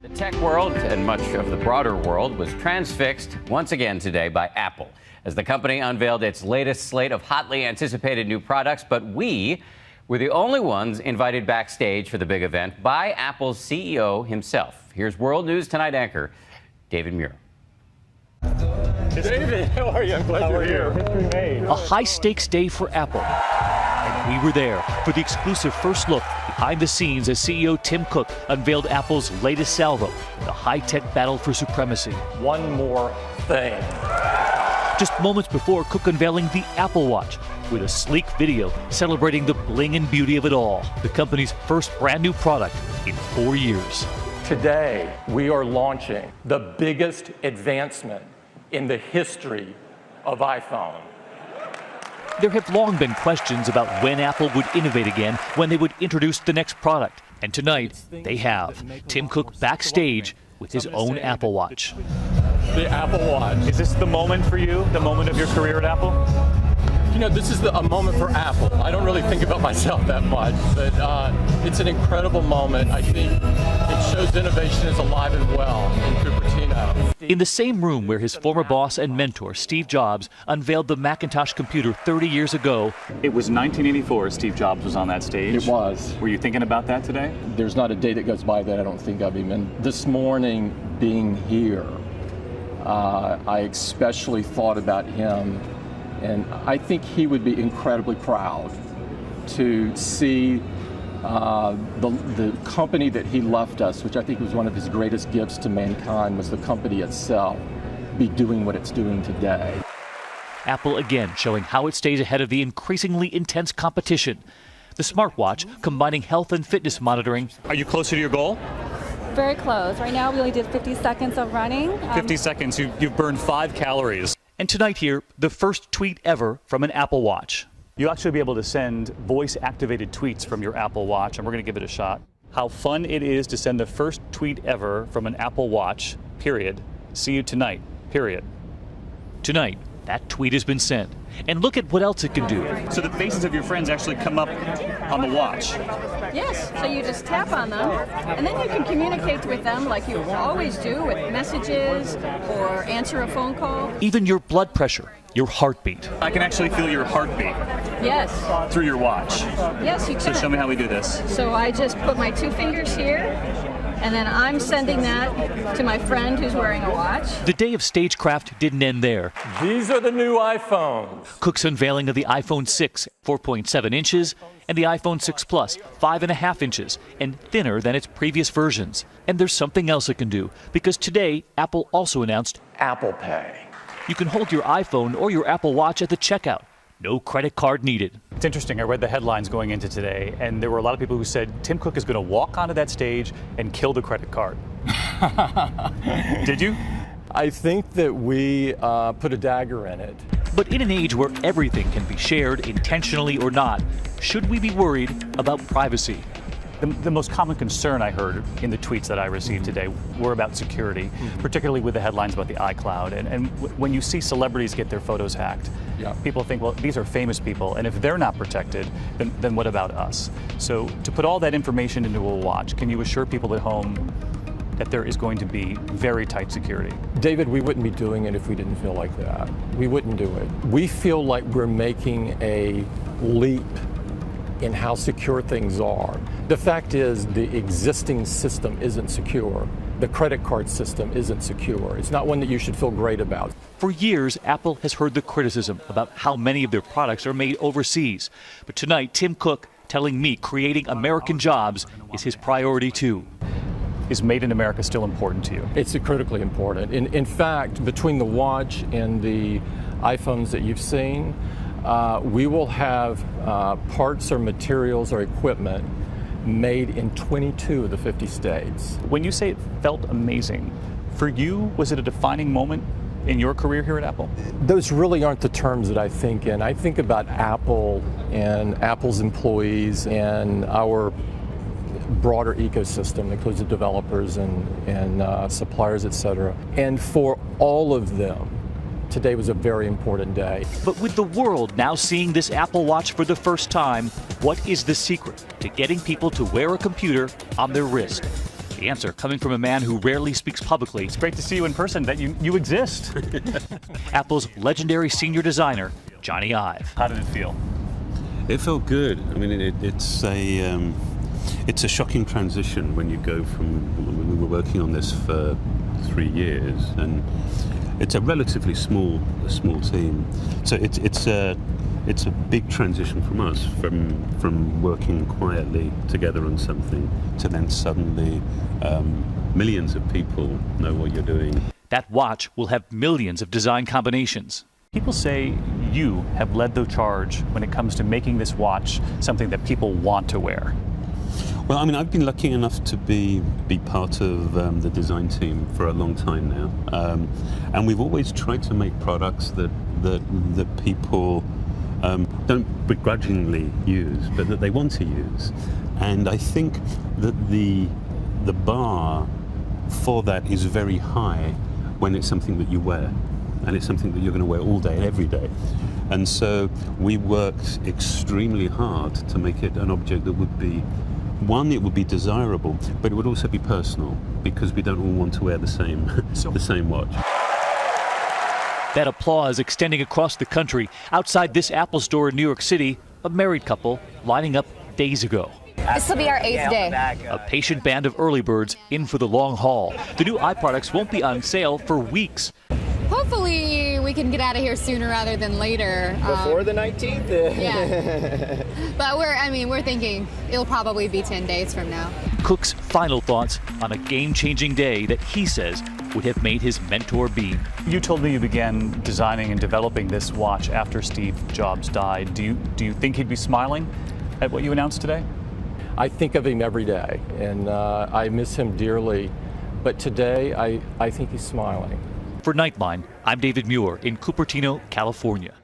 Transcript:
The tech world and much of the broader world was transfixed once again today by Apple as the company unveiled its latest slate of hotly anticipated new products. But we were the only ones invited backstage for the big event by Apple's CEO himself. Here's World News Tonight anchor David Muir. David, how are you? I'm glad you're here. History made. A high-stakes day for Apple. And we were there for the exclusive first look behind the scenes as CEO Tim Cook unveiled Apple's latest salvo, the high-tech battle for supremacy. One more thing. Just moments before Cook unveiling the Apple Watch with a sleek video celebrating the bling and beauty of it all, the company's first brand new product in 4 years. Today, we are launching the biggest advancement in the history of iPhone. There have long been questions about when Apple would innovate again, when they would introduce the next product. And tonight, they have. Tim Cook backstage with his own Apple Watch. The Apple Watch. Is this the moment for you, the moment of your career at Apple? You know, this is a moment for Apple. I don't really think about myself that much, but it's an incredible moment. I think it shows innovation is alive and well in Cupertino. In the same room where his former boss and mentor, Steve Jobs, unveiled the Macintosh computer 30 years ago. It was 1984 Steve Jobs was on that stage. It was. Were you thinking about that today? There's not a day that goes by that I don't think of him. And this morning, being here, I especially thought about him. And I think he would be incredibly proud to see the company that he left us, which I think was one of his greatest gifts to mankind, was the company itself, be doing what it's doing today. Apple again showing how it stays ahead of the increasingly intense competition. The smartwatch combining health and fitness monitoring. Are you closer to your goal? Very close. Right now we only did 50 seconds of running. 50 seconds, you've burned 5 calories. And tonight here, the first tweet ever from an Apple Watch. You'll actually be able to send voice-activated tweets from your Apple Watch, and we're going to give it a shot. How fun it is to send the first tweet ever from an Apple Watch, period. See you tonight, period. Tonight, that tweet has been sent. And look at what else it can do. So the faces of your friends actually come up on the watch. Yes, so you just tap on them, and then you can communicate with them like you always do with messages or answer a phone call. Even your blood pressure, your heartbeat. I can actually feel your heartbeat. Yes. Through your watch. Yes, you can. So show me how we do this. So I just put my 2 fingers here, and then I'm sending that to my friend who's wearing a watch. The day of stagecraft didn't end there. These are the new iPhones. Cook's unveiling of the iPhone 6, 4.7 inches, and the iPhone 6 Plus, 5.5 inches, and thinner than its previous versions. And there's something else it can do, because today, Apple also announced Apple Pay. You can hold your iPhone or your Apple Watch at the checkout. No credit card needed. It's interesting. I read the headlines going into today, and there were a lot of people who said Tim Cook is going to walk onto that stage and kill the credit card. Did you? I think that we put a dagger in it. But in an age where everything can be shared, intentionally or not, should we be worried about privacy? The most common concern I heard in the tweets that I received today were about security, particularly with the headlines about the iCloud. And when you see celebrities get their photos hacked, people think, well, these are famous people, and if they're not protected, then what about us? So to put all that information into a watch, can you assure people at home that there is going to be very tight security? David, we wouldn't be doing it if we didn't feel like that. We wouldn't do it. We feel like we're making a leap in how secure things are. The fact is, the existing system isn't secure. The credit card system isn't secure. It's not one that you should feel great about. For years, Apple has heard the criticism about how many of their products are made overseas. But tonight, Tim Cook telling me creating American jobs is his priority too. Is made in America still important to you? It's critically important. In fact, between the watch and the iPhones that you've seen, we will have parts or materials or equipment made in 22 of the 50 states. When you say it felt amazing, for you, was it a defining moment in your career here at Apple? Those really aren't the terms that I think in. I think about Apple and Apple's employees and our broader ecosystem, includes the developers and suppliers, et cetera. And for all of them, today was a very important day. But with the world now seeing this Apple Watch for the first time, what is the secret to getting people to wear a computer on their wrist? The answer coming from a man who rarely speaks publicly. It's great to see you in person, that you exist. Apple's legendary senior designer, Jony Ive. How did it feel? It felt good. I mean, it's a shocking transition when you go from, we were working on this for 3 years, and it's a relatively small team. So it's a big transition from us, from working quietly together on something to then suddenly millions of people know what you're doing. That watch will have millions of design combinations. People say you have led the charge when it comes to making this watch something that people want to wear. Well, I mean, I've been lucky enough to be part of the design team for a long time now, and we've always tried to make products that people don't begrudgingly use, but that they want to use. And I think that the bar for that is very high when it's something that you wear, and it's something that you're going to wear all day, every day. And so we worked extremely hard to make it an object that would be, one, it would be desirable, but it would also be personal, because we don't all want to wear the same watch. That applause extending across the country. Outside this Apple store in New York City, a married couple lining up days ago. This will be our 8th day. A patient band of early birds in for the long haul. The new products won't be on sale for weeks. Hopefully we can get out of here sooner rather than later. Before the 19th? Yeah. But we're thinking it'll probably be 10 days from now. Cook's final thoughts on a game-changing day that he says would have made his mentor beam. You told me you began designing and developing this watch after Steve Jobs died. Do you think he'd be smiling at what you announced today? I think of him every day, and I miss him dearly. But today, I think he's smiling. For Nightline, I'm David Muir in Cupertino, California.